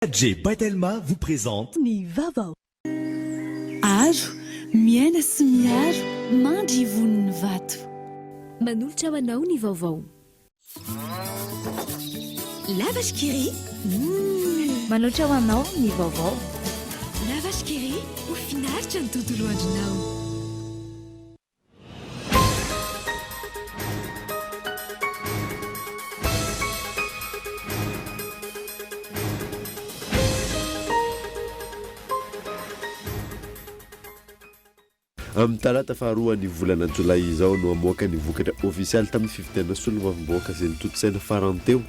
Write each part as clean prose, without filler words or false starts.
G Batelma vous présente Ny vaovao. Aro, miaina sy miaro, mandry voniny vato. Manolotra ho anao ny vaovao. Lavage Kiri. Manolotra ho anao ny vaovao. Lavage Kiri, ho finaritra ny tontolo andronao. Amin'ny talata faharoa ny volana jolay izao no amoaka ny vokatra ofisialy tamin'ny fivitiana solombavam-bahoaka izay nototsaina farany teo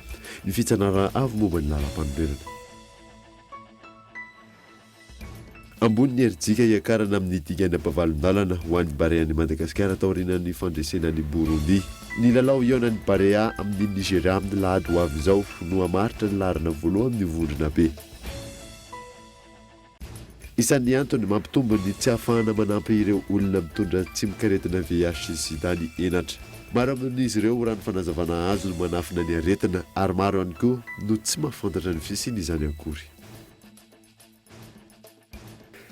ny fitsanarana avy momba ny lalam-panorenana. Ambony ny herijika iakarana amin'ny dingana am-pavalon-dalana ho an'ny Barea-ny Madagasikara taorian'ny fandresenan'ny Burundi. Ny lalao ihaonan'ny Barea amin'ny Nigeria amin'ny lahady ho avy izao no hamaritra ny larina voalohany ny vondrona be. Isan'ny antony mampitombo ny tsy ahafahana manampy ireo olona mitondra tsy mikaretina VIH sida ny enatra. Maro amin'izy ireo raha ny fanazavana azy no manafina ny aretina ary maro ihany koa no tsy mahafantatra ny fisian'izany akory.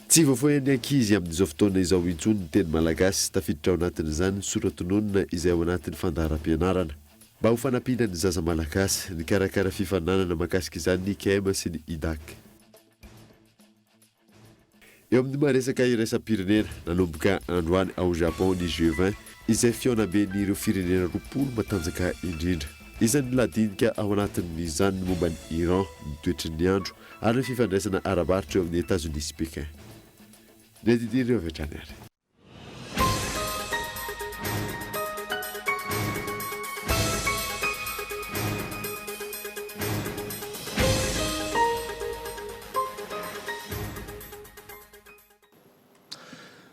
Tsy voafoy ny ankizy amin'izao fotoana izao intsony ny teny malagasy tafiditra ao anatin'izany soratononina izay ao anatin'ny fandaharam-pianarana. Mba ho fanampiana ny zaza malagasy ny karakara fifananana mahakasika izany ny KM sy ny IDAC. Eo amin'ny maresaka iraisam-pirenena nanomboka androany ao Japon ny G20 izay fihaonabe ny ireo firenena 20 matanjaka indrindra. Isan'ny ladinika ao anatin'izany momba ny Iran, ny toetry ny andro ary ny fifandraisana ara-baritra eo amin'ny États-Unis sy Pékin. Ny adidy avy hatrany ary.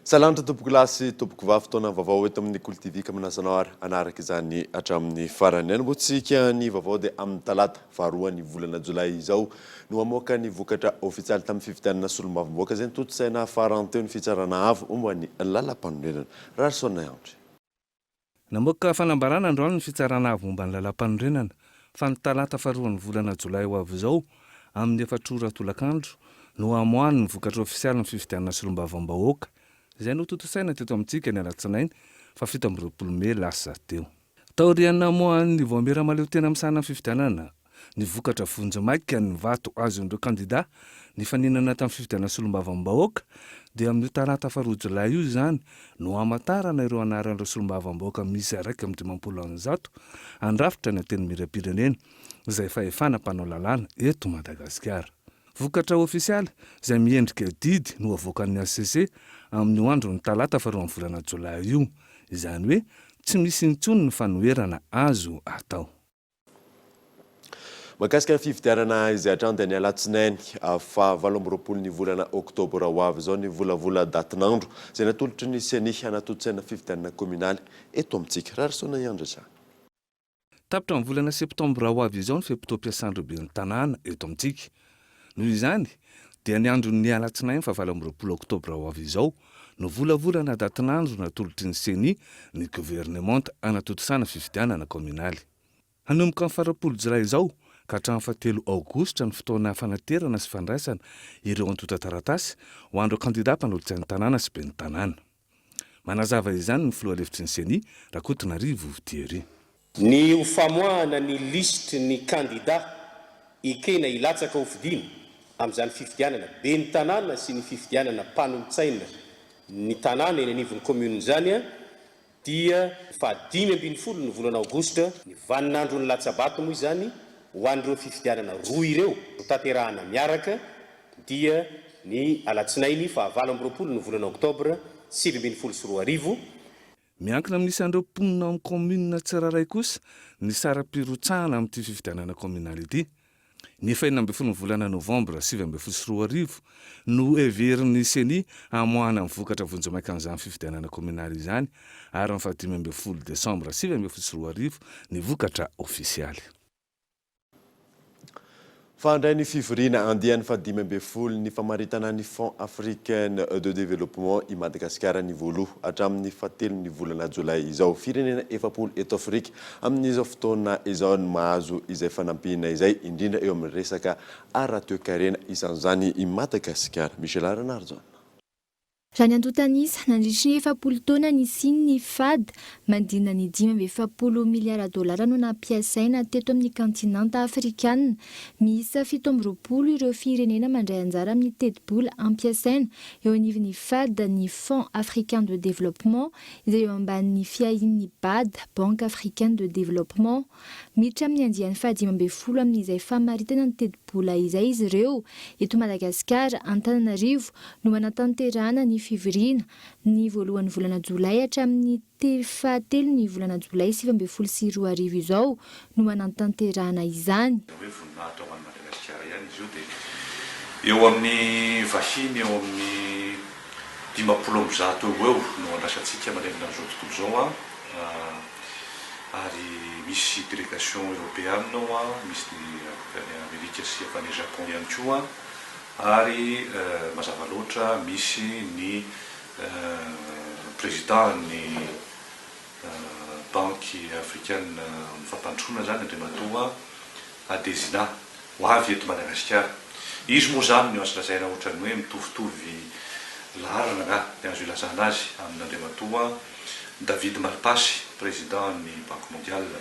Salantra tompoko lasy tompoko vavy fotoana vaovao eto amin'ny Kultivika manazanao ary anaraka izany hatramin'ny farany. Anomboantsika ny vaovao dia amin'ny talata faharoa ny volana jolay izao no amoaka ny vokatra ofisialy tamin'ny fivitianana solombavam-bahoaka izay nototsaina farany teo ny fitsarana avy momba ny lalam-panorenana. Rarisona Andry. Namoaka fanambarana androany ny fitsarana avy momba ny lalam-panorenana fa ny talata faharoa ny volana jolay ho avy izao amin'ny 4 ora tolakandro no amoahany ny vokatra ofisialy ny fivitianana solombavam-bahoaka izay no totosaina teto amintsika ny alatsinainy fa 17 Mey lasa teo. Taoriana moan'ny voamera maleo tena misana fivitianana ny vokatra vonjy-maika ny vato azon'ireo kandida ny faninana tamin'ny fivitianana solombavam-bahoaka dia amin'ny talata faharoa jolay io izany no amatarana ireo anaran'ireo solombavam-bahoaka misy 150 andrafitra ny teny miram-pirenena izay fahefana mpanao lalàna eto Madagasikara. Vokatra ofisialy izay miendrika didy no avoakan'ny ACC amin'ny andro ny talata faharoa ny volana jolay io, izany hoe tsy misy intsony ny fanoherana azo atao. Mahakasika fividianana izay hatrany dia ny alatsinainy fa 18 ny volana oktobra ho avy izao ny volavola datin'andro izay natolotry ny seni hanatotsaina fividianana kominaly eto amintsika. Rarisona Andry. Tapitra amin'ny volana septambra ho avy izao ny fepitoam-piasan'ireo be ny tanàna eto amintsika. Noho izany dia ny andro ny alatsinainy fa 18 oktobra ho avy izao no volavolana datin'andro natolotry ny seni ny gouvernement hanatotosana fividianana kominaly. Hanomboka amin'ny 20 jolay izao ka hatramin'ny 7 aogositra ny fotoana fanaterana sy fandraisana ireo antota-taratasy ho an'ireo kandida mpanolotsain'ny tanàna sy be ny tanàna. Manazava izany ny filoha lefitry ny seni Rakotonarivo Thierry. Ny ho famoahana ny listy ny kandida ikena ilatsaka ho fidina amin'izany fifidianana be ny tanàna sy ny fifidianana mpanolotsaina ny tanàna eny anivon'ny commune izany dia 15 ny volana aogositra ny vaninandro ny latsabato moa izany ho an'ireo fifidianana roa ireo tanterahana miaraka dia ny alatsinainy fa 20 ny volana oktobra 2024. Miankina amin'ny isan'ireo mponina amin'ny commune tsiraray kosa ny saram-pirotsahana amin'ity fifidianana kominaly ity. Ny 14 ny volana novambra 2024 no heverin'ny seni hamoahana amin'ny vokatra vonjy-maika an'izany fifidianana kominaly izany ary amin'ny 15 desambra 2024 ny vokatra ofisialy. Fandray ny fivoriana andian'ny fadimy ny famaritana ny Fonds africain de développement i Madagasikara ny voaloha hatramin'ny fahatelon'ny volana Jolay izao. Firenena 7 eto Afrika amin'izao fotoana izao ny mahazo izay fanampiana izay indrindra eo amin'ny resaka ara-toe-karena isan'izany i Madagasikara. Michel Aranarjo. Raha ny antotanisa nandritry ny 7 taona nisiany ny FAD mandina ny 5,7 miliara dolara no nampiasaina teto amin'ny kantinanta afrikana. Miisa 17 ireo firenena mandray anjara amin'ny teti-bola ampiasaina eo anivon'ny FAD ny Fonds africain de développement izay eo ambanin'ny fiahin'ny BAD, Banque africaine de développement. Miditra amin'ny andian'ny 15 amin'izay famaritana ny teti-bola izay izy ireo. Eto Madagasikara, Antananarivo no manatanterahana ny fivoriana ny voalohan'ny volana Jolay hatramin'ny fahatelon'ny volana Jolay 2024 izao no manatanterahana izany. Eo amin'ny vahiny eo amin'ny 50 eo no andrasantsika manerana an'izao tontolo izao ary misy délégation européenne misy ny Amerika sy avy any Japon ihany koa ary mazava loatra misy ny président ny banque africaine mifampandroana zany Andriamatoa Adesina ho avy eto Madagasikara. Izy moa zany no azo lazaina ohatrany hoe mitovitovy laharana ny azo ilazana azy amin'Andriamatoa David Malpassy, président ny Banque mondiale.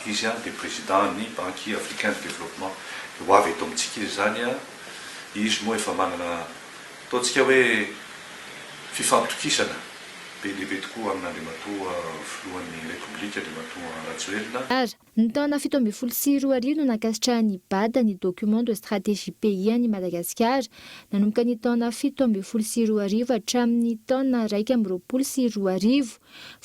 Izy dia président ny Banque africaine de développement. Ho avy eto amintsika izy zany izy moa efa manana ataontsika hoe fifampitokisana be lehibe tokoa amin'Andriamatoa filohan'ny Repoblika Andriamatoa Rajoelina. Ny taona 2024 no nakasitrahan'ny BAD ny document de stratégie pays any Madagasikara nanomboka ny taona 2024 hatramin'ny taona 2022.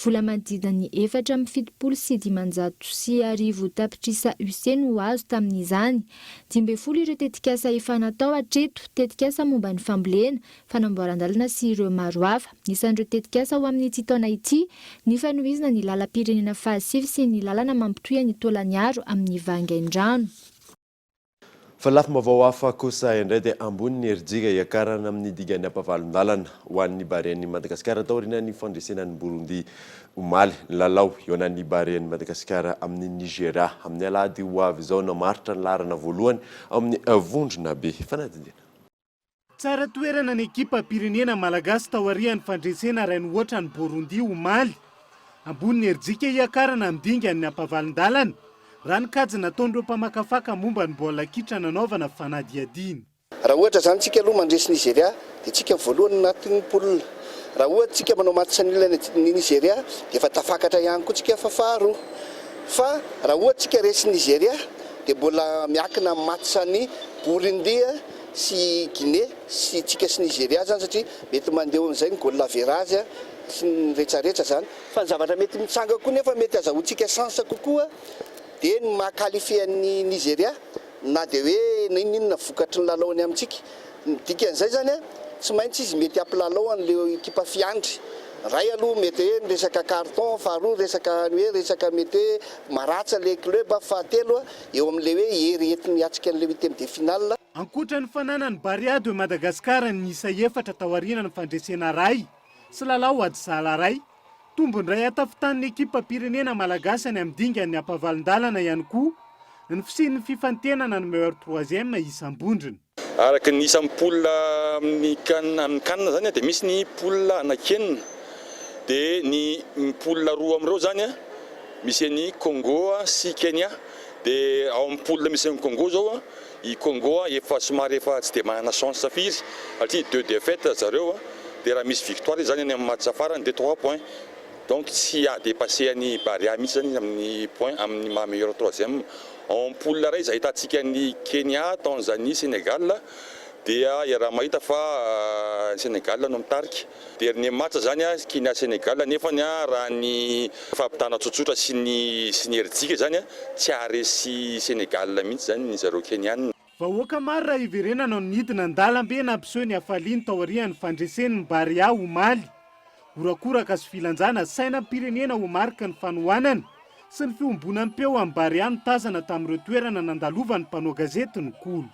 Vola manodidina ny 4,7 tapitrisa UC no azo tamin'izany. 12 ireo tetikasa efa natao hatreto, tetikasa momba ny fambolena, fanamboaran-dalana sy ireo maro hafa. Isan'ireo tetikasa ao amin'ity taona ity ny fanohizana ny lalam-pirenena fahasivy sy ny lalana mampitohy ny tolaniaro amin'ny vangain-drano. Fa lafim-baovao hafa kosa indray dia ambony ny herijika iakarana amin'ny digany ampavalon-dalana ho an'ny baren'i Madagasikara taoriana ny fandresenan'ny Burundi omaly lalao eo an'ny baren'i Madagasikara amin'ny Nigeria amin'ny alahady ho avy izao namaritra ny laharana voalohany amin'ny vondrona be fanadidina. Tsara toerana ny ekipa pirenena malagasy taorian'ny fandresena rainy ohatra ny Burundi omaly ambony ny herijika iakarana amin'ny dingany ampavalon-dalana. Raha nikajy nataon'ireo mpamakafaka momba ny baolina kitra nanaovana fanadihadiny. Raha ohatra zany tsika aloha mandresy Nigeria dia tsika voalohany anatin'ny poule. Raha ohatra tsika manao match sanila ny Nigeria dia efa tafakatra ihany koa tsika fa faharoa. Fa raha ohatra tsika resy Nigeria dia mbola miakina match ny Burundi sy Guinée sy tsika sy Nigeria zany satria mety mandeha amin'izay ny goal average sy ny rehetrarehetra zany. Fa ny zavatra mety mitsanga koa nefa mety azahoantsika chance kokoa dia ny mahakalifian'ny Nigeria na dia hoe ninona vokatry ny lalaony amintsika. Ny dikan'izay zany tsy maintsy izy mety ampilalao an'ilay ekipa fiandry. Ray aloha mety hoe resaka carton, faharoa resaka mety hoe maratsa le club, fahatelo eo amin'ilay hoe hery entiny hatsika an'ilay huitième de finale. Ankoatra ny fananany Barea de Madagasikara ny isa 4 taoriana ny fandresena ray sy lalao ady zala ray. Tombondray atafitan'ny ekipa pirenena malagasy any amin'ny dingany ampavalon-dalana ihany koa ny fisian'ny fifantenana ny meilleur troisième isam-bondrona. Araka ny isan'ny poule amin'ny kanina zany dia misy ny poule anakenina dia ny poule roa amin'ireo zany misy ny Congo sy Kenya dia ao amin'ny poule misy ny Congo zao i Congo efa somary efa tsy dia manana chance safiry satria 2 défaites zareo dia raha misy victoire zany any amin'ny match farany dia 3 points. Donc si a dépassé any Barea mihitsy zany amin'ny point amin'ny meilleur troisième. En poule ray izay ahitantsika ny Kenya, Tanzanie, Sénégal dia raha mahita fa Sénégal no mitarika. Dernier match zany Kenya Sénégal nefa raha ny fampitana tsotsotra sy ny herijika zany tsy aresy Sénégal mihitsy zany ny zareo Kenyan. Vahoaka maro raha iverenana no nidina an-dalambe nampiseho ny hafaliany taorian'ny fandresen'ny Barea omaly. Urakoraka sy filanjana saina pirenena ho marika ny fanohanana sy ny fiombonan'ny peo amin'ny Bariany tazana tamin'ireo toerana nandalovan'ny mpanao gazety ny Kolo.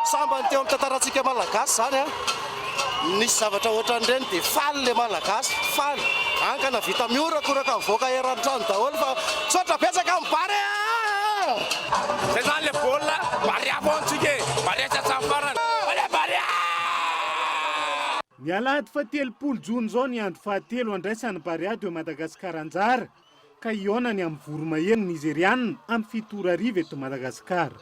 Sambany teo amin'ny tantaratsika malagasy zany nisy zavatra ohatran'ireny dia faly le malagasy, faly ankana vita miorakoraka mivoaka eran-trano daholo fa tsotra betsaka amin'ny Bary. Zay zany le baolina Bary avontsika Bary tsatsafarana Bary. Ny alahady fa 30 Jona zao ny andro fahatelo andraisan'ny Bary eo Madagasikara anjara ka ionany amin'ny voromahery nigeriana amin'ny 7 arivo eto Madagasikara.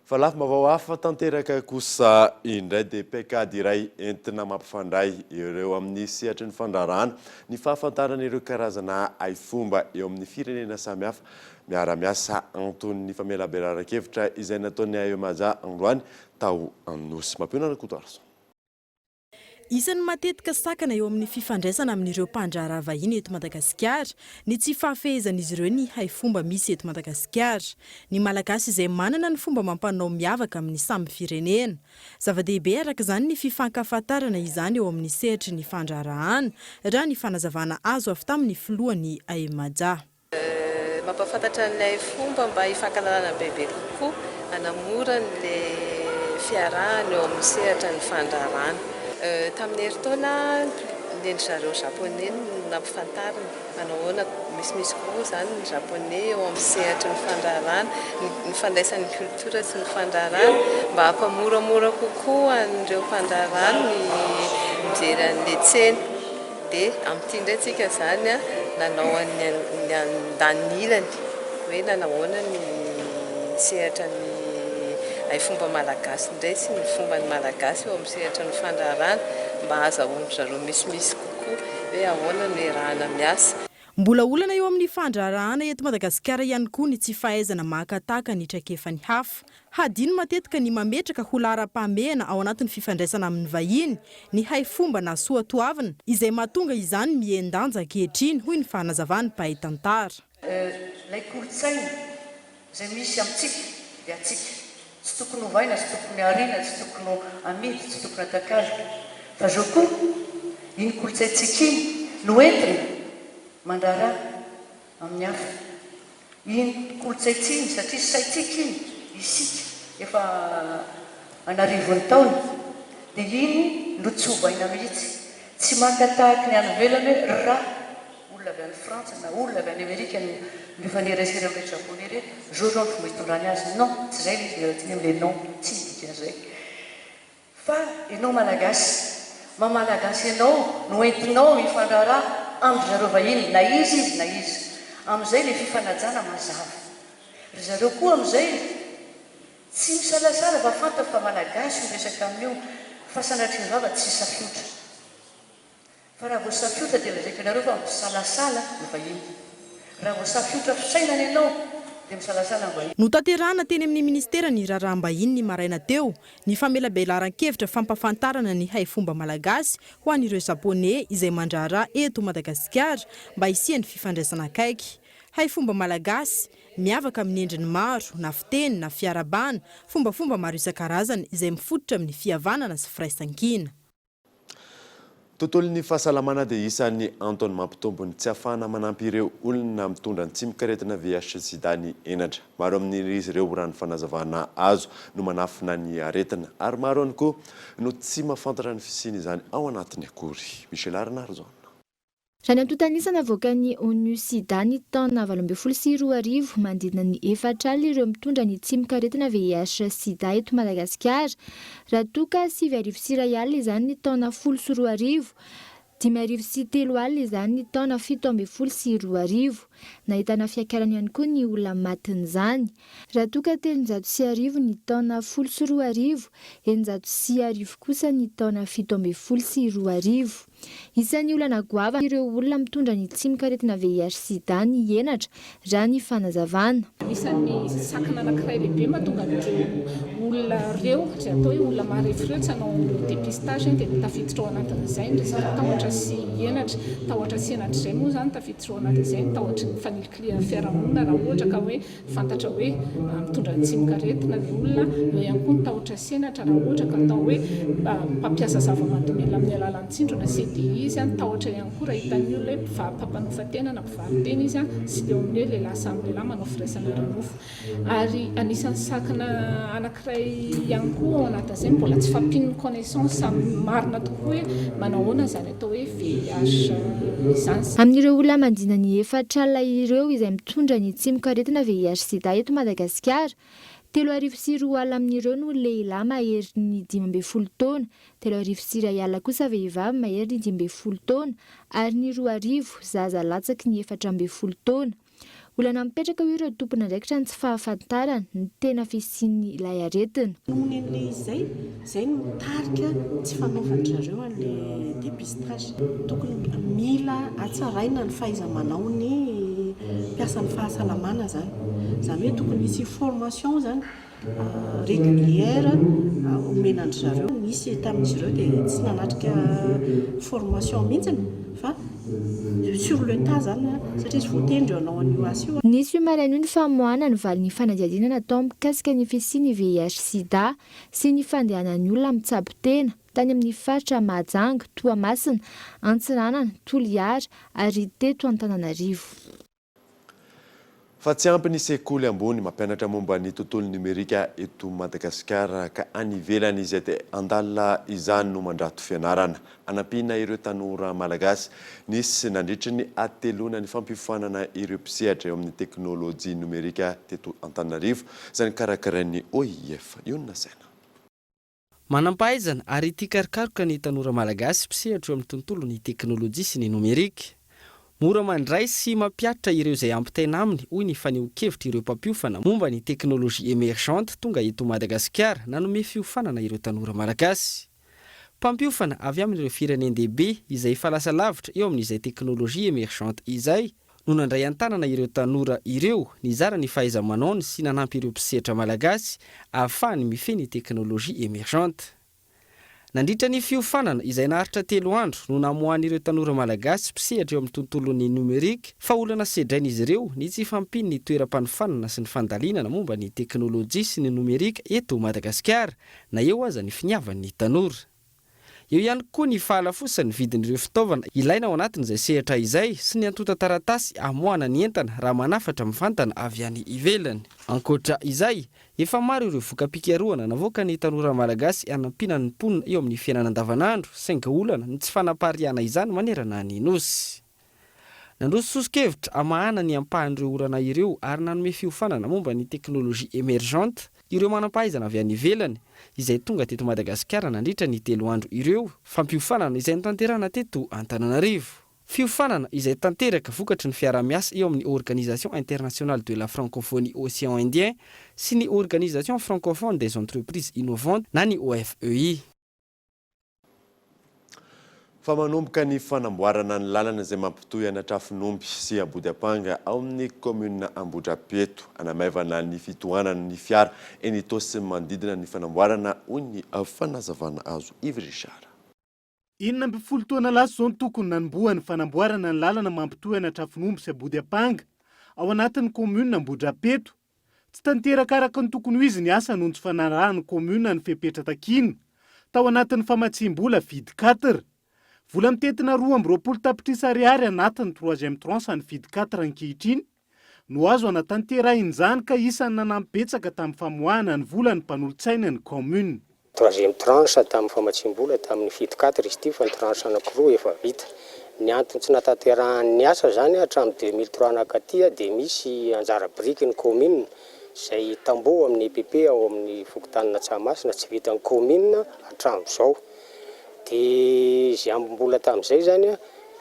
Fa lafo mavao hafa tanteraka kosa indray dia pekady iray entina mampifandray ireo amin'ny sehatry ny fandrarana ny fahafantarana ireo karazana haifomba eo amin'ny firenena samihafa miara-miasa Antony Famelabelara-kevitra izay nataony Ayomaja androany tao Anosy. Mampiona Rakotoarso. Isan'ny matetika sakana eo amin'ny fifandraisana amin'ireo mpandraharaha vahiny eto Madagasikara ny tsy fahafehezan'izy ireo ny haifomba misy eto Madagasikara. Ny malagasy izay manana ny fomba mampanao miavaka amin'ny samby firenena. Zava-dehibe araka izany ny fifankahafantarana izany eo amin'ny sehatry ny fandraharahana raha ny fanazavana azo avy tamin'ny filohan'ny Ayomaja. Mampafantatra ny fomba mba hifankalalana bebe kokoa hanamora ny fiarahana eo amin'ny sehatra ny fandraharahana. Tamin'ny herintaona ny zareo japonais nampifantarina manahoana misy koa zany ny japonais eo amin'ny sehatry ny fandraharahana ny fandraisan'ny kultura sy ny fandraharahana mba hampamoramora kokoa an'ireo mpandraharahana ny mijery an'ilay tsena dia amin'ity indray tsika zany nanao ny andanilany hoe nanahoana ny sehatra ny haifomba malagasy indray sy ny fomba ny malagasy eo amin'ny sehatra ny fandraharahana mba azahoany zareo misimisy kokoa hoe ahoana ny rahana miasa. Mbola olana eo amin'ny fandraharahana eto Madagasikara ihany koa ny tsy fahaizana mahakataka ny traikefan'ny hafa. Hadino matetika ny mametraka ho laharam-pahamehana ao anatin'ny fifandraisana amin'ny vahiny ny haifomba na soatoavina izay mahatonga izany miendanja ankehitriny hoy ny fanazavany mpahay tantara. Ilay kolontsaina izay misy amintsika dia atsika tsy tokony hovaina, tsy tokony ariana, tsy tokony amidy, tsy tokony atakazika. Fa zao koa iny kolontsaintsika iny no entina mandraharaha amin'ny hafa. Iny kolontsaintsika iny satria saitsika iny isika efa anarivon'ny taona dia iny no tsy hovaina mihitsy. Tsy mankatahaka ny any ivelany hoe raha olona avy any Frantsa na olona avy any Amerika ny fanerasera amin'ny japonais reto zao zao ny fomba hitondrany azy. Non, tsy zay ny amin'ilay non, tsy dikan'izay. Fa ianao malagasy, mamalagasy ianao no entinao hifandraharaha amin'ny zareo vahiny na izy na izy. Amin'izay ilay fifanajana mazava. Ry zareo koa amin'izay tsy misalasala fa fantatra fa malagasy no resaka amin'io fa sanatry ny vava tsy safiotra. Fa raha vao safiotra dia lazaiko ianareo fa misalasala ny vahiny. Raha vao safiotra fisainana ianao dia misalasala ny vahiny. Notanterahana teny amin'ny ministera ny raharaha-mbahiny ny maraina teo ny famelabearan-kevitra fampafantarana ny haifomba malagasy ho an'ireo japonais izay mandraharaha eto Madagasikara mba hisian'ny fifandraisana akaiky. Haifomba malagasy miavaka amin'ny endriny maro na fiteny na fiarabana fombafomba maro isan-karazany izay mifototra amin'ny fihavanana sy firaisan-kina. Tontolon'ny fahasalamana dia isan'ny antony mampitombony tsy ahafahana manampy ireo olona mitondra ny tsy mikaretina VIH sida ny enatra. Maro amin'izy ireo raha ny fanazavana azo no manafina ny aretina ary maro ihany koa no tsy mahafantatra ny fisiany izany ao anatin'ny akory. Michel Arnarzon. Raha ny antontanisana avoakan'ny ONU sida ny taona 2024 manodidina ny 4 alina ireo mitondra ny tsy mikaretina VIH sida eto Madagasikara. Raha toa ka 7,3 alina izany ny taona 12 sy 3 arivo, 5,3 alina izany ny taona 17,2 arivo. Nahitana fiakarany ihany koa ny olona matin'izany. Raha toa ka 310 ny taona 10 sy 4 910 kosa ny taona 7 Isan'ny olana goava ireo olona mitondra ny tsimikaretina VIH/SIDA ny henatra raha ny fanazavana. Isan'ny sakana anankiray lehibe mahatonga an'ireo olona ireo izay atao hoe olona marefo ireo tsy hanao dépistage dia tafiditra ao anatin'izay ny resaka tahotra sy henatra. Tahotra sy henatra izay moa izany tafiditra ao anatin'izay ny tahotra ny fanilikilia fiarahamonina raha ohatra ka hoe fantatra hoe mitondra ny tsimikaretina ny olona, eo ihany koa ny tahotra sy henatra raha ohatra ka atao hoe mpampiasa zava-mahadomela amin'ny alalan'ny tsindrona CDI izy tahotra ihany koa raha hitan'ny olona hoe mpampanofan-tena na mpivarin-tena izy sy eo amin'ny hoe lehilahy samy lehilahy manao firaisana ranofo. Ary anisan'ny sakana anankiray ihany koa ao anatin'izay mbola tsy fampian'ny connaissance marina tokoa hoe manao ahoana izany atao hoe VIH izany. Amin'ireo olona mandina ny 4 ireo izay mitondra ny tsimikaretina VIH/SIDA eto Madagasikara, 3,4 amin'ireo no lehilahy mahery ny 12 taona, 3,2 kosa vehivavy mahery ny 12 taona, ary ny 2,000 zaza latsaky ny 14 taona. Olana mipetraka ho ireo tompona ndraikitra ny tsy fahafantarana ny tena fisian'ny ilay aretina. Nohon'ilay izay no mitarika tsy fanaovan'zareo an'ilay dépistage. Tokony mila hatsaraina ny fahaiza-manao ny mpiasan'ny fahasalamana zany. Izany hoe tokony misy formation zany régulière omenandry zareo. Misy tamin'izy ireo dia tsy nanatrika formation mihitsy fa sur le tas zany satria tsy voatendry anao an'io asa io. Nisy maraina ny famoahana ny valin'ny fanadihadiana natao mikasika ny fisian'ny VIH/SIDA sy ny fandehanan'ny olona mitsabo tena tany amin'ny faritra Mahajanga, Toamasina, Antsiranana, Toliara ary teto Antananarivo. Fa tsy ampy ny sekoly ambony mampianatra momba ny tontolo numerika eto Madagasikara ka any ivelany izy dia andalina izany no mandrato fianarana. Anampiana ireo tanora malagasy nisy nandritra ny atelona ny fampifanana ireo mpisehatra eo amin'ny teknôlôjia numerika teto Antananarivo, izany karakarain'ny OIF. Iona saina. Manam-pahaizana ary tia karokaroka ny tanora malagasy mpisehatra eo amin'ny tontolo ny teknôlôjia sy ny numerika. Mora mandray sy mampiatra ireo izay ampitaina aminy hoy ny faneho-kevitra ireo mpampiofana momba ny teknôlôjia émergente tonga eto Madagasikara nanome fiofanana ireo tanora malagasy. Mpampiofana avy amin'ireo firenendehibe izay efa lasa lavitra eo amin'izay teknôlôjia émergente izay no nandray an-tanana ireo tanora ireo nizara ny fahaiza-manaony sy nanampy ireo mpisehatra malagasy ahafahany mifehy ny teknôlôjia émergente. Nandritra ny fiofanana izay naharitra 3 andro no namohan'ireo tanora malagasy mpisehatra eo amin'ny tontolon'ny numerika fa olana sedrain'izy ireo ny tsy fampiny ny toeram-panofanana sy ny fandalinana momba ny teknôlôjia sy ny numerika eto Madagasikara na eo aza ny finiavan'ny tanora. Eo ihany koa ny fahalafosany vidin'ireo fitaovana ilaina ao anatin'izay sehatra izay sy ny antota taratasy amohana ny entana raha manafatra mivantana avy any ivelany. Ankoatra izay, efa maro ireo voka-pikarohana navoaka ny tanora malagasy hanampiana ny mponina eo amin'ny fiainana andavanandro, sainga olana ny tsy fanapariana izany manerana ny nosy. Nandroso sosokevitra amahana ny ampahan'ireo orana ireo ary nanome fiofanana momba ny teknôlôjia émergente ireo manam-pahaizana avy any ivelany izay tonga teto Madagasikara nandritra ny 3 andro ireo. Fampiofanana izay notanterana teto Antananarivo. Fiofanana izay tanteraka vokatry ny fiara-miasa eo amin'ny Organisation internationale de la francophonie Océan Indien sy ny Organisation francophone des entreprises innovantes na ny OFEI. Fa manomboka ny fanamboarana ny lalana izay mampitohy Anatrafinomby sy Ambody Apanga ao amin'ny commune Ambohidrapeto, anamaivana ny fitohanana ny fiara eny Itosy manodidina ny fanamboarana hoy ny fanazavana azo Yves Richard. 12 taona lasa zao tokony nanombohan'ny fanamboarana ny lalana mampitohy Anatrafinomby sy Ambody Apanga ao anatin'ny commune Ambohidrapeto. Tsy tanteraka araka ny tokony ho izy ny asa noho ny tsy fanarahan'ny commune ny fepetra takiny tao anatin'ny famatsim-bola vidy 4. Vola mitetina 2,20 tapitrisa ariary anatin'ny 3e tranche ny vidy 4 ankehitriny no azo anatanterahiny izany ka isan'ny nanampibetsaka tamin'ny famoahana ny vola ny mpanolo-tsaina ny commune. 3e tranche tamin'ny famatsim-bola tamin'ny vidy 4 izy ity fa ny tranche anankiroa efa vita. Ny antony tsy natanterahany asa zany hatramin'ny 2003 nakaty dia misy anjara biriky ny commune izay tamboho amin'ny EPP ao amin'ny fokotanana Tsahamasina tsy vitan'ny commune hatramin'izao. Dia izay ambom-bola tamin'izay zany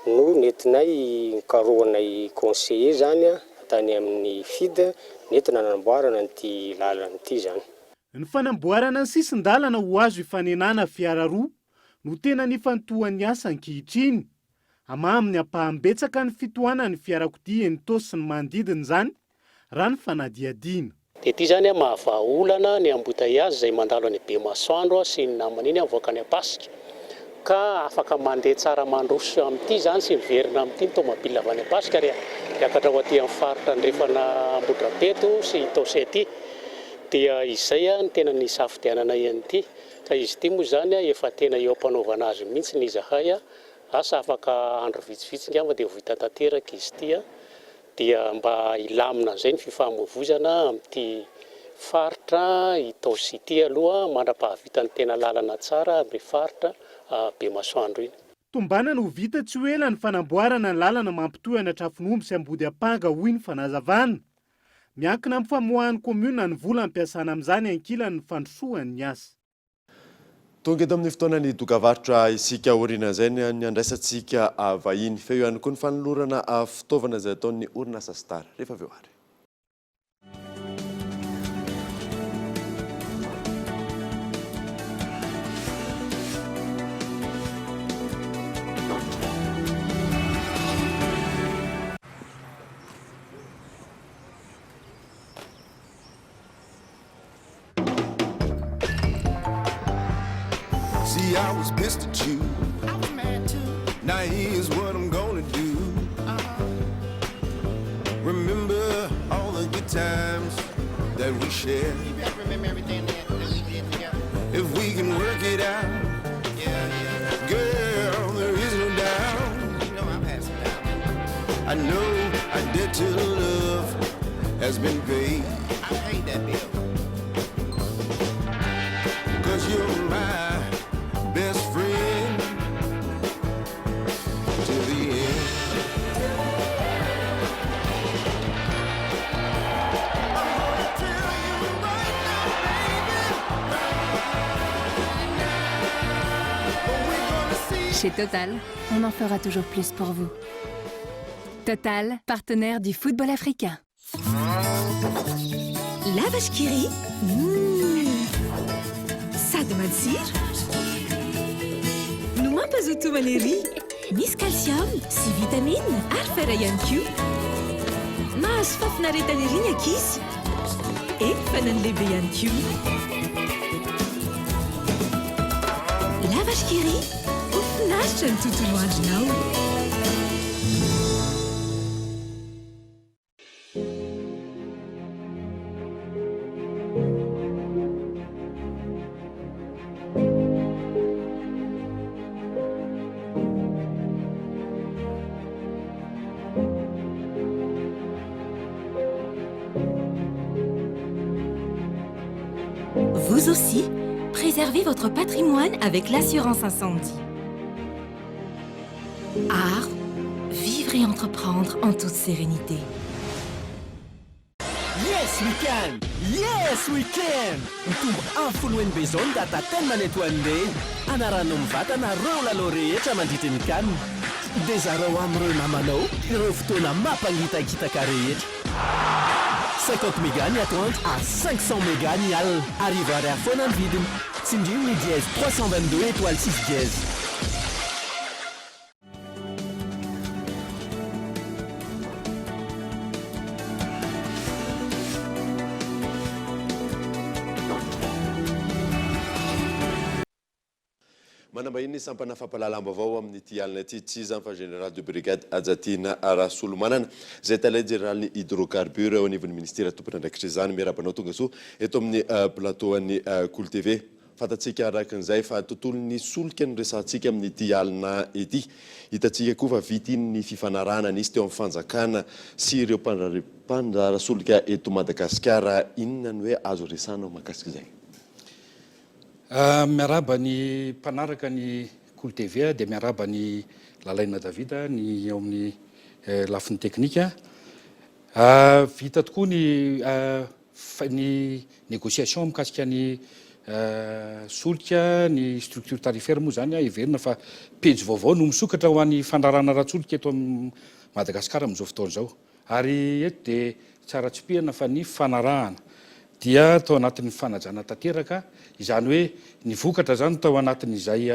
no nentinay karohanay conseiller zany a tany amin'ny FID nentina nanamboarana an'ity lalana ity zany. Ny fanamboarana ny sisin-dalana ho azo ifanenana fiara roa no tena nifantohan'ny asa ankehitriny. Ama amin'ny ampaham-betsaka ny fitohanan'ny fiarakodia Ento sy ny manodidina zany raha ny fanadihadiana. Dia ity zany mahavaolana ny embouteillage izay mandalo any Bemasoandro sy ny namany iny avoaka any Pasika. Ka afaka mandeha tsara mandroso amin'ity zany sy miverina amin'ity ny tomobile avy any Pasika riakatra ho aty amin'ny faritra andrefana Ambodrapeto sy Taosety. Dia izay ny tena ny safidianana an'ity. Ka izy ity moa zany efa tena eo ampanaovana azy mihitsy ny izahay asa afaka andro vitsivitsy ngamba dia vita tanteraka izy ity dia mba ilamina izay ny fifamoivoizana amin'ity faritra Taosety aloha mandrapahavitany tena lalana tsara amin'ny faritra Bemasoandro iny. Tombanana ho vita tsy ho ela ny fanamboarana ny lalana mampitohana Trafinomby sy Ambody Apanga hoy ny fanazavana. Miankina amin'ny famoahan'ny komuna ny vola ampiasana amin'izany ankilany ny fandrosoan'ny asa. Tonga eto amin'ny fotoana ny dokavarotra isika aoriana izay ny andraisantsika vahiny feo ihany koa ny fanolorana fitaovana izay ataon'ny orinasa Star. Rehefa avy eo ary. See, I was pissed at you. I was mad too. Now here's what I'm gonna do. Remember all the good times that we shared. You better remember everything that we did together. If we can work it out, yeah. Girl, there is no doubt. You know I'm passing down. I know our debt to love has been paid. I paid that bill. 'Cause you're my best friend to the end. Chez Total, on en fera toujours plus pour vous. Total, partenaire du football africain. La vache qui rit. Sady matsiro. No mampazoto manery. Misy calcium sy vitamine ary fer ihany koa. Mahazo fafinaretana ery ny ankizy. Efa na ny lehibe ihany koa. La vache qui rit. Ho finaritra ny tontolo andronao. Vous aussi, préservez votre patrimoine avec l'assurance incendie. Art, vivre et entreprendre en toute sérénité. Yes, we can! Yes, we can! Mitombo afoloen'ny bezona data teny maneto an'le anarano mivatana reo lalao rehetra mandritra ny kanina dia zareo amin'ireo namanao ireo fotoana mampangitakitaka rehetra 50 mégas ny atoandro à 500 mégas ny alina arrivo ariary foana ny vidiny tsindrio ny dièse 322 étoile 6 dièse. Manambahiny sampana fampalalam-baovao amin'ity alina ity tsy zany fa général de brigade Adjatina Rasolomanana zay talay général hydrocarbure au niveau du ministère tompona andraikitra izany miarabanao tonga so eto amin'ny plateau an'ny Cool TV fatatsika arakan'izay fa tontolo ny solika ny resantsika amin'ity alina ity hitatsika koa fa vity ny fifanarana nisy teo amin'ny fanjakana sy ireo mpandrara solika eto Madagasikara inona ny hoe azo resanao mahakasika izay. Miaraba ny mpanaraka ny Cool TV dia miaraba ny Lalaina Davida ny eo amin'ny lafiny teknika. Vita tokoa ny négociation mikasika ny solika ny structure tarifaire moa zany iverina fa pejy vaovao no misokatra ho an'ny fandrarana ratsolika eto amin'ny Madagasikara amin'izao fotoana izao. Ary eto dia tsara tsipihana fa ny fanarahana dia tao anatin'ny fanajana tanteraka, izany hoe ny vokatra zany tao anatin'izay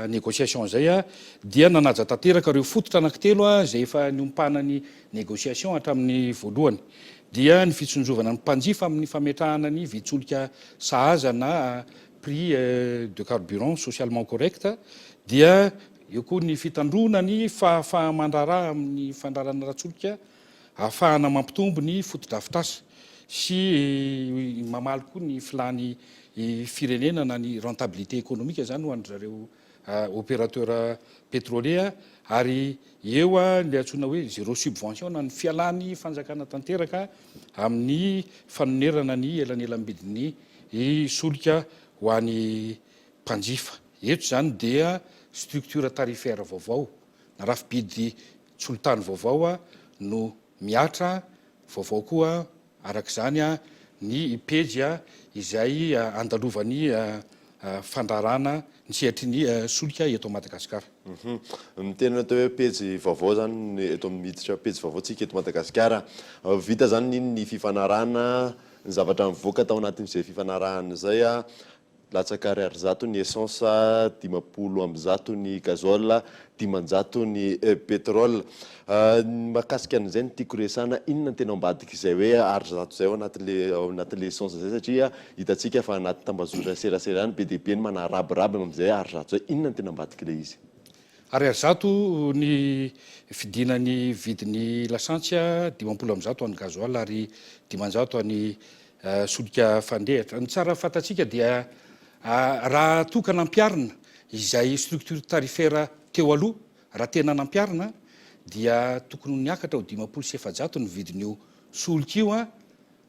négociation zay dia nanaja tanteraka ireo fototra anankitelo zay efa niompana ny négociation hatramin'ny voalohany. Dia ny fitsonjovana ny mpanjifa amin'ny fametrahana ny vitsolika sahaza na prix de carburant socialement correct, dia eo koa ny fitandrona ny fahamandraraha amin'ny fandrarana ratsolika, ahafahana mampitombo ny fotodrafitrasa sy mamaly koa ny filany firenena na ny rentabilité économique zany ho an'zareo opérateur pétrolier, ary eo le antsoina hoe zéro subvention na ny fialany fanjakana tanteraka amin'ny fanonerana ny elanelam-bidiny solika ho an'ny mpanjifa. Eto zany dia structure tarifaire vaovao na rafibidy tsolotany vaovao no miatra vaovao koa arak'izany ny pejy izay andalovany fandrarana ny sehatry ny solika eto Madagasikara. Mitena atao hoe pejy vaovao zany eto miditra pejy vaovao tsika eto Madagasikara. Vita zany ny fifanarahana ny zavatra mivoaka tao anatin'izay fifanarahana zay latsaka ariary zato ny essence, 50 ny gazole, 500 ny pétrole. Mahakasika an'izay ny tiako resana, inona tena ambadika izay hoe arizato zay ao anatin'le essence zay, satria hitantsika fa anaty tambazora serasera any be dia be ny manaraborabo amin'izay arizato zay, inona tena ambadika le izy? Ariary zato ny fidinany vidiny lasantsy, 50 an'ny gazoil ary 500 an'ny solika fandehatra. Ny tsara fantatsika dia raha toka nampiarina izay structure tarifaire teo aloha, raha tena nampiarina dia tokony niakatra ho 500 ny vidin'io solika io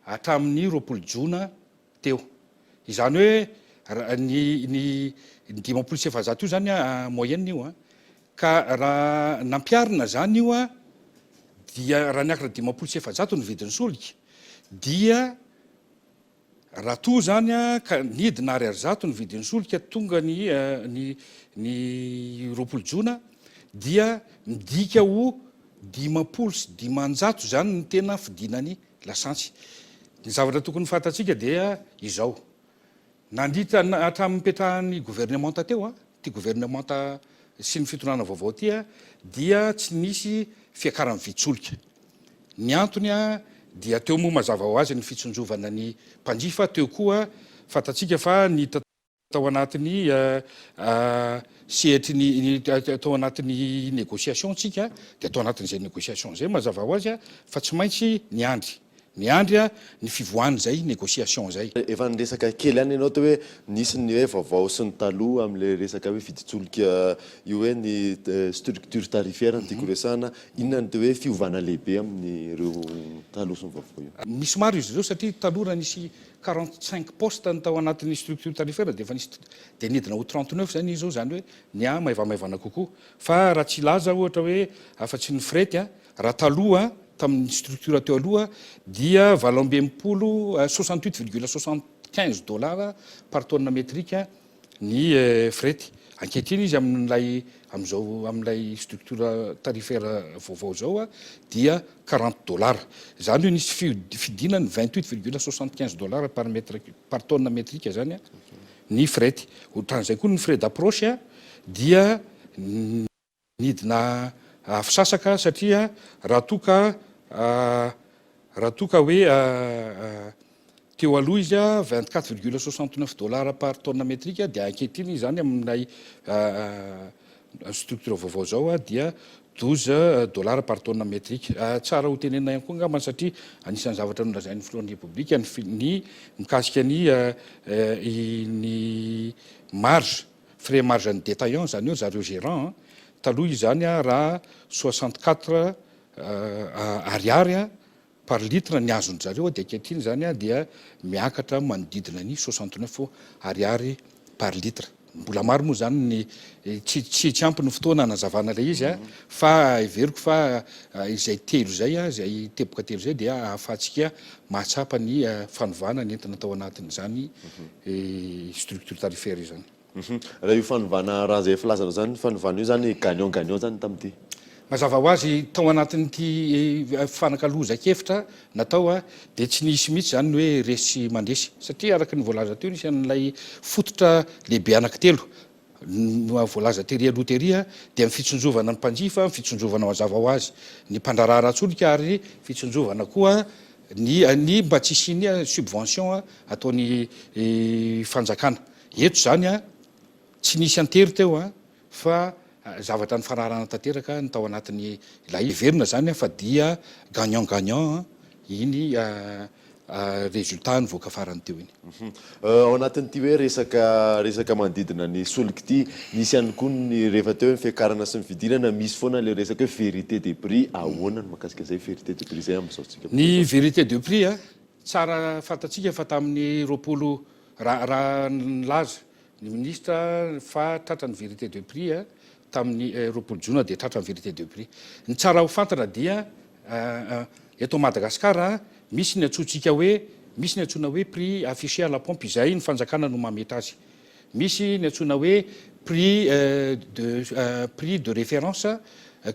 hatramin'ny 20 Jona teo. Izany hoe ny 500 io zany moyenne io ka raha nampiarina zany io dia raha niakatra 500 ny vidin'ny solika, dia raha toa zany ka nidina ariary zato ny vidin'ny solika tonga ny 20 Jona, dia midika ho 500 sy 500 zany ny tena fidinany lasantsy. Ny zavatra tokony fantatsika dia izao, nandritra hatramin'ny mipetrahan'ny gouvernementa teo ty gouvernementa sy ny fitondrana vaovao ty dia tsy nisy fiakaran'ny vitsolika. Ny antony dia teo moa mazava ho azy ny fitsonjovana ny mpanjifa, teo koa fantatsika fa ny tao anatin'ny sehatry tao anatin'ny négociation tsika, dia tao anatin'izay négociation zay mazava ho azy fa tsy maintsy niandry ny fivoahany zay négociation zay. Efa niresaka kely any ianao tao hoe nisy ny hoe vaovao sy ny taloha amin'le resaka hoe viditsolika io hoe ny structure tarifaire ny tiako resana, inona ny teo hoe fiovana lehibe amin'ny ireo taloha sy ny vaovao io? Misy maro izy ireo satria taloha nisy 45 poste ny tao anatin'ny structure tarifaire dia efa nisy dia nidina ho 39 zany izy zao, zany hoe ny maivamaivana kokoa. Fa raha tsy laza ohatra hoe afa-tsy ny frety raha taloha tamin'ny structure teo aloha dia 68,75 $ par tonne métrique ny frety. Ankehitriny izy amin'ilay structure tarifaire vaovao zao dia 40 $. Zany hoe nisy fidinany 28,75 $ par tonne métrique zany ny frety. Ohatran'izay koa ny frais d'approche dia nidina afisasaka satria raha toka hoe teo aloha izy 24,69 $ par tonne métrique, dia ankehitriny zany amin'ilay structure vaovao zao dia 12 $ par tonne métrique. Tsara ho tenena ihany koa angamba satria anisan'ny zavatra nolazain'ny filohan'ny Repoblika ny mikasika ny marge, frais marge ny détaillant zany hoe zareo gérant. Taloha izy zany raha 64 ariary par litre ny azony zareo, dia ankehitriny zany dia miakatra manodidina ny 69 ariary par litre. mbola maro moa zany ny tsy ampy ny fotoana anazavana ilay izy a fa iveriko fa izay telo zay a zay teboka telo zay dia ahafahantsika mahatsapa ny fanovana ny entina tao anatin'izany structure tarifaire io zany. Raha io fanovana raha zay filazana zany fanovana io zany gagnant gagnant zany tamin'ity. Mazava ho azy tao anatin'ity fanakalozakevitra natao a dia tsy nisy mihitsy zany hoe resy mandresy satria araka ny voalaza teo nisy an'ilay fototra lehibe anankitelo voalaza tery aloha tery a dia amin'ny fitsonjovana ny mpanjifa ny fitsonjovana mazava ho azy ny mpandrarara atsolika ary fitsonjovana koa ny mba tsy siny subvention ataon'ny fanjakana eto zany a tsy nisy antery teo a fa zavatra ny fararana tanteraka ny tao anatin'ny ilay verina zany fa dia gagnant gagnant iny résultat nivoaka farany teo iny. Ao anatin'ity hoe resaka manodidina ny solika ity nisy ihany koa ny rehefa teo ny fiakarana sy ny fidinana misy foana le resaka hoe vérité de prix ahoana ny makasika zay vérité de prix zay amin'izao tsika. Ny vérité de prix a tsara fantatsika fa tamin'ny roapolo raha nilaza ny ministra fa tratra ny vérité de prix a tamin'ny roapolo jona dia tratra ny vérité de prix. Ny tsara ho fantana dia eto Madagasikara misy ny antsointsika hoe misy ny antsoina hoe prix affiché à la pompe izay ny fanjakana no mameta azy. Misy ny antsoina hoe prix de référence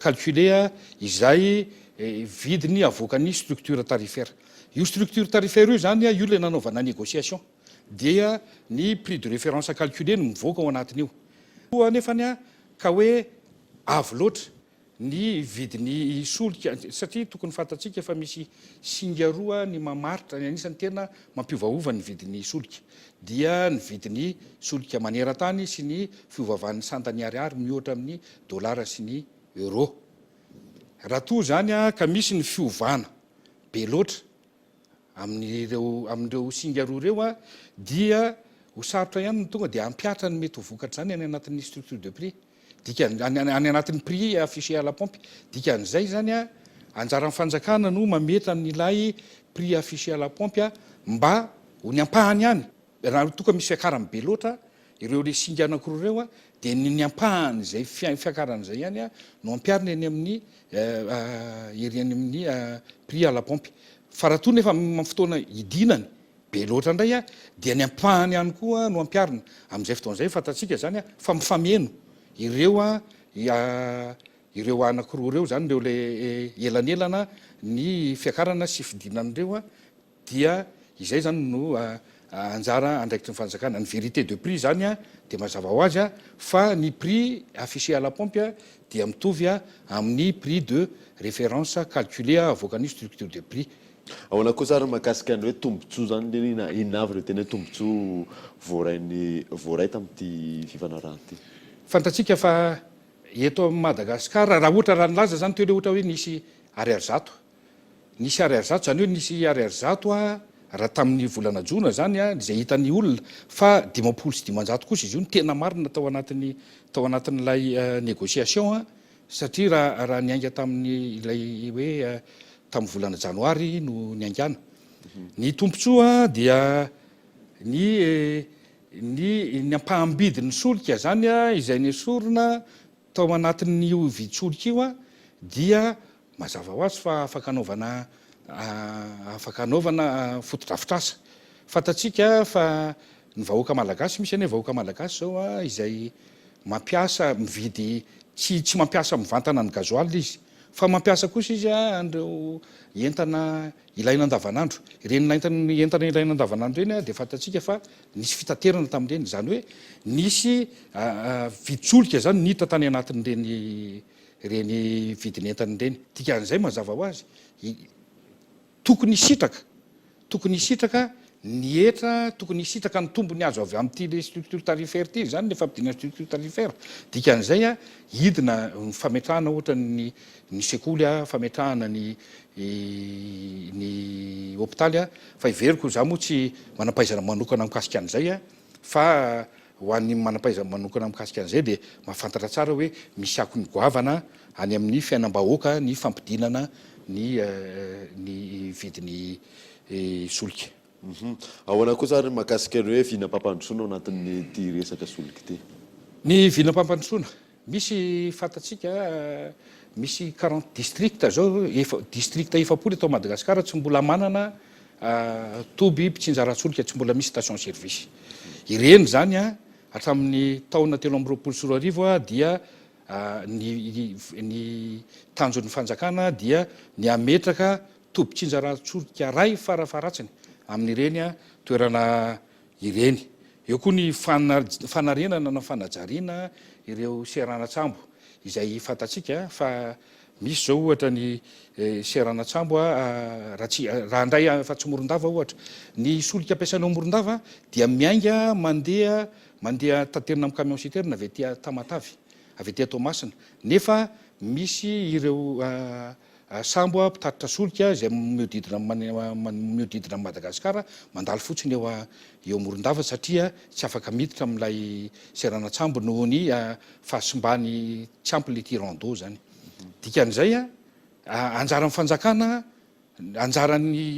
calculé izay vidiny avoakany structure tarifaire. Io structure tarifaire io zany io le nanaovana négociation dia ny prix de référence calculé no mivoaka ao anatin'io. Nefany ka hoe avo loatra ny vidiny solika satria tokony fantatsika fa misy singa roa ny mamaritra ny anisan'ny tena mampiovaova ny vidiny solika dia ny vidiny solika maneran-tany sy ny fiovaovan'ny santany ariary mihoatra amin'ny dolara sy ny euro. Raha toa zany ka misy ny fiovana be loatra amin'ireo singa roa ireo dia ho sarotra ihany ny tonga dia ampiatra ny mety ho vokatra zany any anatin'ny structure de prix any anatin'ny prix affiché à la pompe dikan'izay zany anjaran'ny fanjakana no mameta n'ilay prix affiché à la pompe mba ho ny ampahany ihany raha toka misy fiakarany be loatra ireo le singa anankiroa ireo dia ny ampahany zay fiakaran'izay ihany no ampiariny eny amin'ny eny amin'ny prix à la pompe. Fa raha toa nefa amin'ny fotoana hidinany be loatra indray dia ny ampahany ihany koa no ampiarina amin'izay fotoan'izay fantatsika zany fa mifameno ireo anankiroa ireo zany ireo le elanelana ny fiakarana sy fidinan'ireo dia izay zany no anjara andraikitry ny fanjakana. Ny vérité de prix zany dia mazava ho azy fa ny prix affiché à la pompe dia mitovy amin'ny prix de référence calculé avoakany structure de prix. Ahoana koa sara mahakasika ny hoe tombontsoa zany le inavy ireo tena tombontsoa voaray tamin'ity fifanarahana ity. Fantatsika fa eto Madagasikara raha ohatra raha nilaza zany teo le ohatra hoe nisy ariary zato zany hoe nisy ariary zato raha tamin'ny volana jona zany zay hitan'ny olona fa 500 sy 500 kosa izy io ny tena marina tao anatin'ilay négociation satria raha niainga tamin'ny ilay hoe tamin'ny volana janoary no niaingana. Ny tombontsoa dia ny ampahambidin'ny solika zany izay nesorina tao anatin'io vidsolika io dia mazava ho azy fa afaka anaovana fotodrafitrasa. Fantatsika fa ny vahoaka malagasy misy ane vahoaka malagasy zao izay mampiasa mividy tsy mampiasa mivantana ny gazoaly izy fa mampiasa kosa izy andreo entana ilaina andavanandro. Ireny entana ilaina andavanandro reny dia fantatsika fa nisy fitaterana tamin'ireny zany hoe nisy vidsolika zany nita tany anatin'ireny vidiny entana ireny. Dikan'izay mazava ho azy tokony hisitraka ny etra tokony hisitraka ny tombony azo avy amin'ity le structure tarifaire ity zany le fampidina structure tarifaire. Dikan'izay hidina ny fametrahana ohatra ny sekoly fametrahana ny hôpitaly fa iveriko za moa tsy manampaizana manokana mikasika an'izay fa ho an'ny manampaizana manokana mikasika an'izay dia mahafantatra tsara hoe misy akony goavana any amin'ny fiainam-bahoaka ny fampidinana ny vidiny solika. Ahoana kosa ary mahakasika ny hoe vinapam-pandrosoana ao anatin'ny ty resaka solika ty. Ny vinapam-pandrosoana misy fantatsika misy 40 district zao district efapolo eto Madagasikara tsy mbola manana toby mpitsinjara-solika, tsy mbola misy station service. Ireny zany hatramin'ny taona 2024 dia ny tanjon'ny fanjakana dia ny ametraka tobi-tsinjara-solika ray farafaratsiny amin'ireny toerana ireny. Eo koa ny fanarenana na fanajariana ireo seranatsambo izay fantatsika fa misy zao ohatra ny seranatsambo raha andray fa tsy morondava ohatra ny solika ampiasaina morondava dia miainga mandeha taterina amin'ny camion citerne avy etỳ Tamatavy, avy etỳ Toamasina, nefa misy ireo sambo mpitatitra solika izay miodidina Madagasikara mandalo fotsiny eo morondava satria tsy afaka miditra amin'ilay seranatsambo noho ny fahasimbany tsy ampy le tirando zany. Dikan'izay anjaran'ny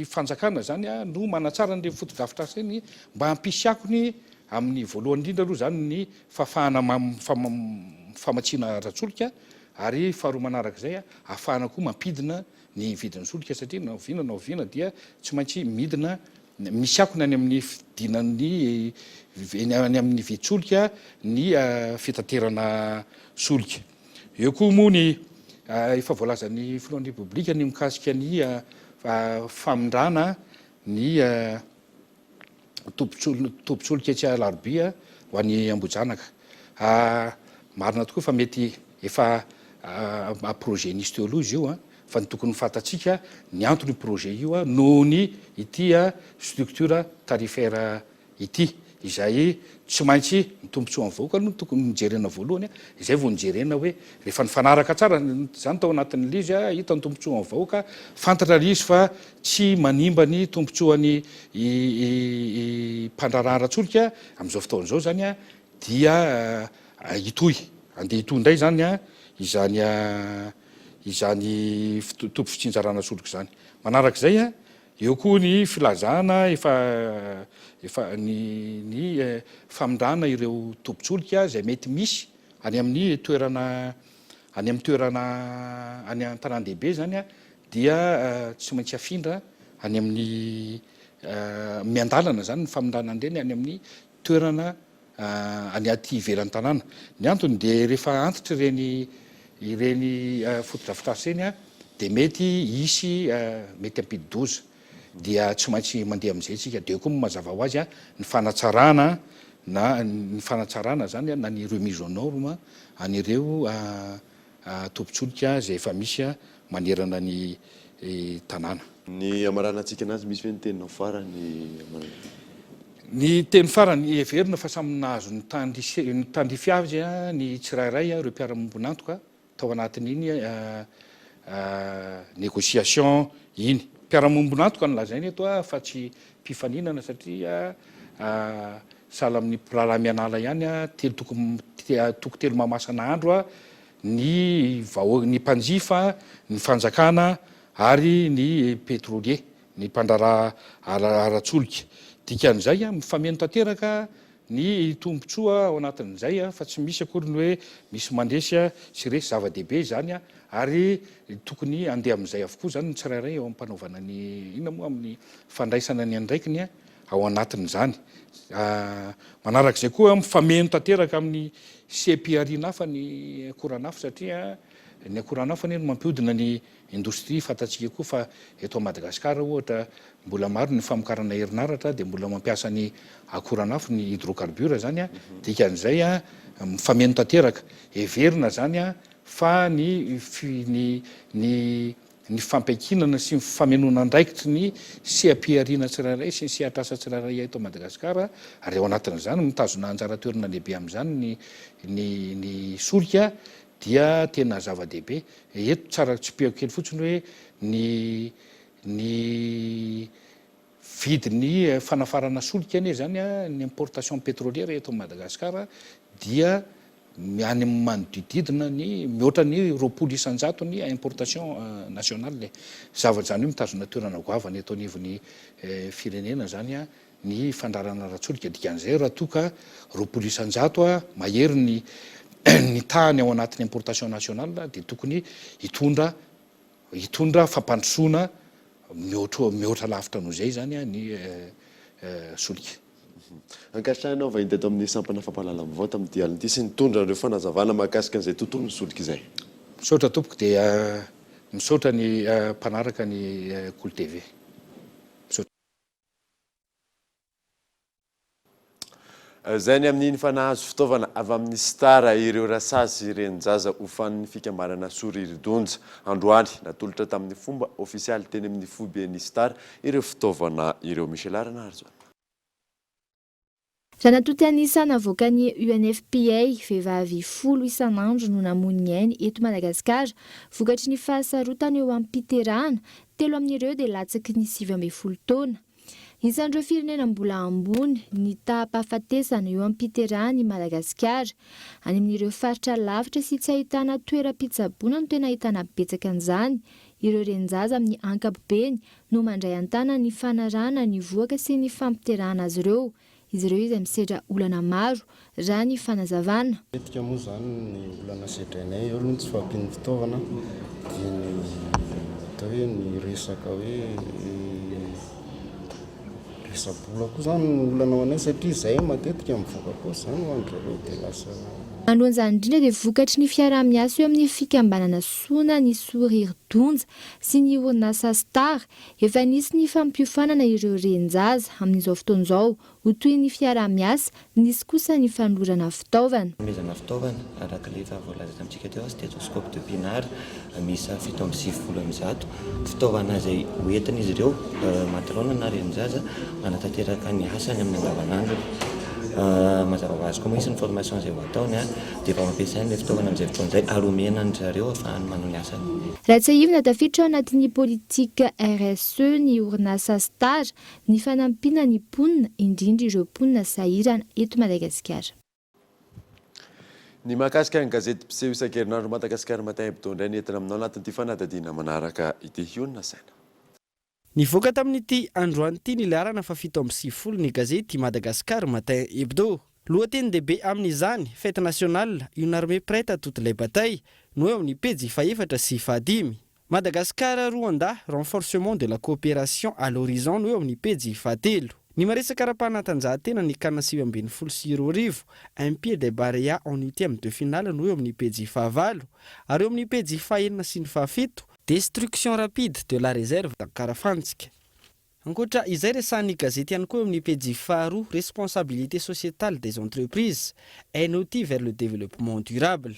fanjakana zany no manatsara ny foto-drafitrasa iny mba hampisy akony amin'ny voalohany indrindra aloha zany ny fafahana famatsiana ratsolika, ary faharoa manarak'izay ahafahana koa mampidina ny vidin'ny solika satria na oviana dia tsy maintsy midina misy akony any amin'ny fidinany any amin'ny vidsolika ny fitaterana solika. Eo koa moa ny efa voalazan'ny filohan'ny repoblika ny mikasika ny famindrana ny tombotsolika tsy Alarobia ho an'ny Ambohijanaka. Marina tokoa fa mety efa projet nisy teo aloha izy io fa ny tokony fantatsika ny antony projet io noho ny ity structure tarifaire ity izay tsy maintsy mitombotsoa amin'ny vahoaka no tokony mijerena voalohany izay vao nijerena hoe rehefa nifanaraka tsara zany tao anatin'ny izy hita ny tombotsoa amin'ny vahoaka fantatra izy fa tsy manimba ny tombotsoan'ny mpandrararatsolika amin'izao fotoan'izao zany dia itoy andeha itoy indray zany izany toby fitsinjarana solika zany. Manarak'izay eo koa ny filazana efa ny famindrana ireo tombotsolika izay mety misy any amin'ny toerana any an-tanàn-dehibe zany dia tsy maintsy afindra any amin'ny miandalana zany ny famindrana andreny any amin'ny toerana any aty ivelan'ny tanàna. Ny antony dia rehefa antitra ireny foto-drafitrasa eny dia mety hisy mety ampidi-doza dia tsy maintsy mandeha amin'izay tsika. Dia koa mazava ho azy ny fanatsarana zany na ny remise aux normes an'ireo tombotsolika izay efa misy manerana ny tanàna. Ny amaranantsika anazy misy hoe ny tenina farany ny teny farany everina fa samy nahazo ny tandrify azy ny tsirairay ireo mpiara-mombonantoka tao anatin'iny négociation iny. Mpiara-mombonantoka ny lazainy eto fa tsy mpifaninana satria sahala amin'ny mpiraharaha-mianala ihany toko telo mahamasana andro ny mpanjifa, ny fanjakana ary ny pétrolier, ny mpandraraha aratsolika. Dikan'izay mifameno tanteraka ny tombotsoa ao anatin'izay fa tsy misy akory ny hoe misy mandresy sy resy zava-dehibe zany ary tokony andeha amin'izay avokoa zany ny tsirairay eo ampanaovana ny inona moa amin'ny fandraisana ny andraikiny ao anatin'izany. Manarak'izay koa mifameno tanteraka amin'ny sepiarina hafa ny akoran'hafa satria ny akoran'hafa no mampiodina ny indostria fantatsika koa fa eto Madagasikara ohatra mbola maro ny famokarana herinaratra dia mbola mampiasa ny akoran'hafa ny hydrocarbure zany dikan'izay mifameno tanteraka everina zany fa ny fampiankinana sy famenoana andraikitry ny sepiarina tsirairay sy ny sehatrasa tsirairay eto Madagasikara ary ao anatin'izany mitazona anjara toerana lehibe amin'izany ny solika dia tena zava-dehibe. Eto tsara tsipeo kely fotsiny hoe ny vidin'ny fanafarana solika anie zany ny importation pétrolière eto Madagasikara dia any manodididina ny mihoatra ny 20% ny importation nationale zavatra zany hoe mitazona toerana goavany eto anivon'ny firenena zany a ny fandrarana ratsolika dikan'izay raha toa ka 20% mahery ny ny tahany ao anatin'ny importation nationale dia tokony hitondra fampandrosoana mihoatra lavitra noho zay zany a ny solika. Ankatrana va hinteto amin'ny sampana fampahalalam vote amin'ny diality sy nitondra ireo fanazavana mahakasika an'izay tontolo ny solika izay. Misaotra tompoko dia misaotra ny mpanaraka ny Cool TV. Zay ny amin'iny fanahazo fitaovana avy amin'ny Star ireo rasazy renjaza ho fan'ny fikambanana Soriridonja androany natolotra tamin'ny fomba ofisialy teny amin'ny foben'ny Star ireo fitaovana ireo misy larana arzo. Ranatoty anisany avoakan'ny UNFPA vehivavy 10 isan'andro no namoniny ainy eto Madagasikara vokatry ny fahasarotana eo am-piterahana 3 amin'ireo dia latsaky ny 19 taona. Isan'ireo firenena mbola ambony ny taham-pahafatesana eo am-piterahana i Madagasikara. Any amin'ireo faritra lavitra sy tsy ahitana toeram-pitsaboana no tena ahitana betsaka an'izany. Ireo renjaza amin'ny ankapobeny no mandray antana ny fanarahana ny voaka sy ny fampiterahana azy ireo. Izy ireo izay misedra olana maro raha ny fanazavana. Etika moa zany ny olana sedrainay eo aloha tsy fampiany fitaovana dia ny atao hoe ny resaka hoe resabola koa zany ny olana ao anay satria izay matetika mivoaka koa zany ho an'ireo dia lasa Alohan'izany indrindra dia vokatry ny fiaraha-miasa eo amin'ny fikambanana Sona ny Soriridonja sy ny orinasa Star efa nisy ny fampiofanana ireo renjaza amin'izao fotoan'izao ho toy ny fiaraha-miasa nisy kosa ny fanolorana fitaovana. Mezana fitaovana araka ilay efa voalaza tamintsika teo stéthoscope de Pinard miisa 750 fitaovana izay hoentina izy ireo matrona na renjaza anatanteraka ny asany amin'ny andavanandro. Mazava ho azy koa moa isy ny formation izay ho ataony dia efa mampiasainy ilay fitaovana amin'izay fotoana izay aromena ny zareo ahafahany manao ny asany. Raha tsy ahivina tafiditra ao anatin'ny politika RSE ny orinasa Star ny fanampiana ny mponina indrindra ireo mponina sahirana eto Madagasikara. Ny mahakasika ny gazety mpiseho isan-kerinandro Madagasikara Matin Hebdo indray nentina aminao anatin'ity fanadadiana manaraka ity Iona Saina. Nivoaka tamin'ity androany ity ny laharana fa 7:30 ny gazety Madagasikara Matin Hebdo. Lohateny dehibe amin'izany fête nationale une armée prête à toutes les batailles no eo amin'ny pejy 4 sy 5. Madagascar Rwanda renforcement de la coopération à l'horizon no eo amin'ny pejy 3. Ny maresaka ara-panatanjahantena ny kanina 20 sy 20 un pied de Barea en 8e de finale no eo amin'ny pejy 4 ary eo amin'ny pejy 4 sy 7 destruction rapide de la réserve d'Karafantsika. Ankoatra izay resahan'ny gazety ihany koa amin'ny pejy 2 responsabilité sociétale des entreprises un outil vers le développement durable.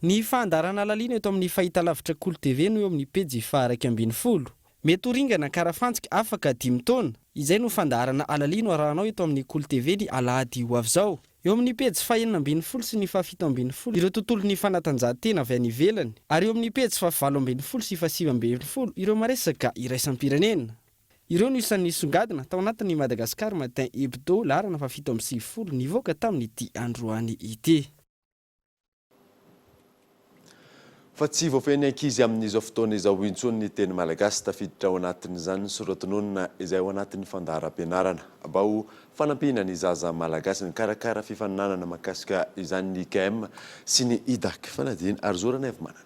Ny fandarana lalina eto amin'ny fahitalavitra Cool TV no eo amin'ny pejy 220. Mety ringana Karafantsika afaka 10 taona. Izay no fandarana alalino arahanao eto amin'ny Cool TV ny alahady ho avy zao. Eo amin'ny pejy 420 sy ny 720 ireo tontolon'ny fanatanjahantena avy any ivelany ary eo amin'ny pejy 920 sy 720 ireo maresaka iraisam-pirenena. Ireo no isan'ny songadina tao anatin'ny Madagasikara Matin Hebdo laharana 7:30 nivoaka tamin'ity androany ity. Fa tsy voafeny ankizy amin'izao fotoana izao intsony ny teny malagasy tafiditra ao anatin'izany ny soratononina izay ao anatin'ny fandaharam-pianarana mba ho fanampihana ny zaza malagasy ny karakara fifaninanana mahakasika izany ny IKM sy ny IDAK fanadiny ary zorana avy manana.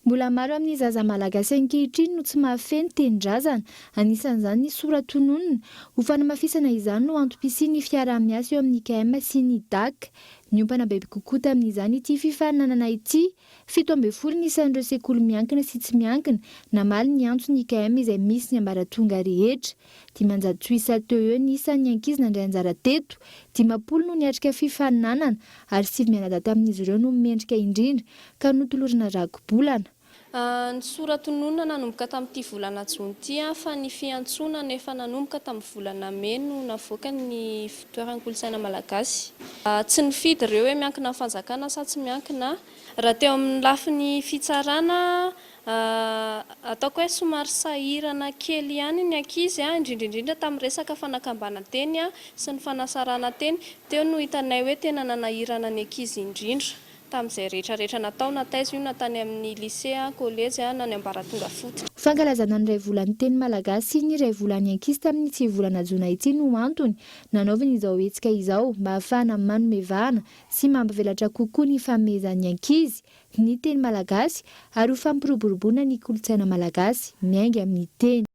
Mbola maro amin'ny zaza malagasy ankehitriny no tsy mahafeny tenin-drazana anisan'izany ny soratononina ho fanamafisana izany no antom-pisian'ny fiaraha-miasa eo amin'ny IKM sy ny IDAK. Niompana bebe kokoa tamin'izany ity fifaninanana ity 17 ny isan'ireo sekoly miankina sy tsy miankina namaly ny antso ny IKM izay misy ny ambaratonga rehetra. 500 teo eo ny isan'ny ankizy nandray anjara teto, 50 no niatrika fifaninanana ary 5 mianadaty amin'izy ireo no mendrika indrindra ka notolorina rakobolana. Ny soratononina nanomboka tamin'ity volana Jona ity fa ny fiantsonana efa nanomboka tamin'ny volana May no navoaka ny fitoeran'ny kolontsaina malagasy. Tsy nifidy ireo hoe miankina fanjakana sa tsy miankina. Raha teo amin'ny lafiny fitsarana ataoko hoe somary sahirana kely ihany ny ankizy indrindraindrindra tamin'ny resaka fanakambana-teny sy ny fanasarana teny teo no hitanay hoe tena nanahirana ny ankizy indrindra tamin'izay rehetrarehetra natao nataiza io natany amin'ny lycée collège na ny ambaratonga fototra. Fankalazana ny iray volan'ny teny malagasy ny iray volan'ny ankizy tamin'ny tsy volana jona ity no antony nanaovana izao hetsika izao mba ahafahana manome vahana sy mampivelatra kokoa ny fanomezan'ny ankizy ny teny malagasy ary ho fampiroboroboana ny kolontsaina malagasy miainga amin'ny teny.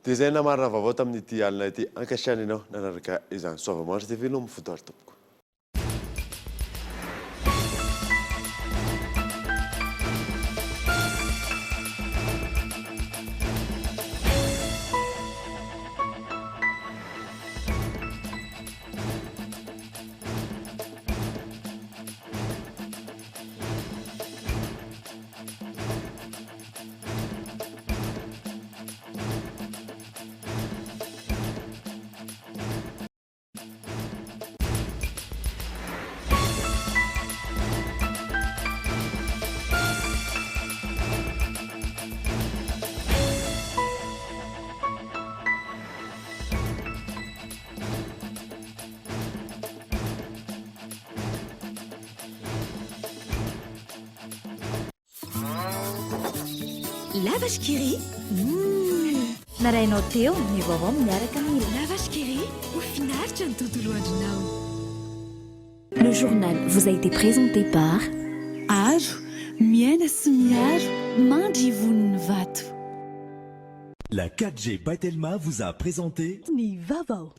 Dia izay namarina vaovao tamin'ity alina ity ankasitrana ianao nanaraka izany soavamanitra TV no mifotoary tompoko. La vache qui rit. Narainao teo ny vaovao miaraka amin'ny La vache qui rit. Au final, tu as tout loin de nous. Le journal vous a été présenté par Aro, Miena Simiaro, Mandivun Vato. La 4G by Telma vous a présenté Ni Vavao.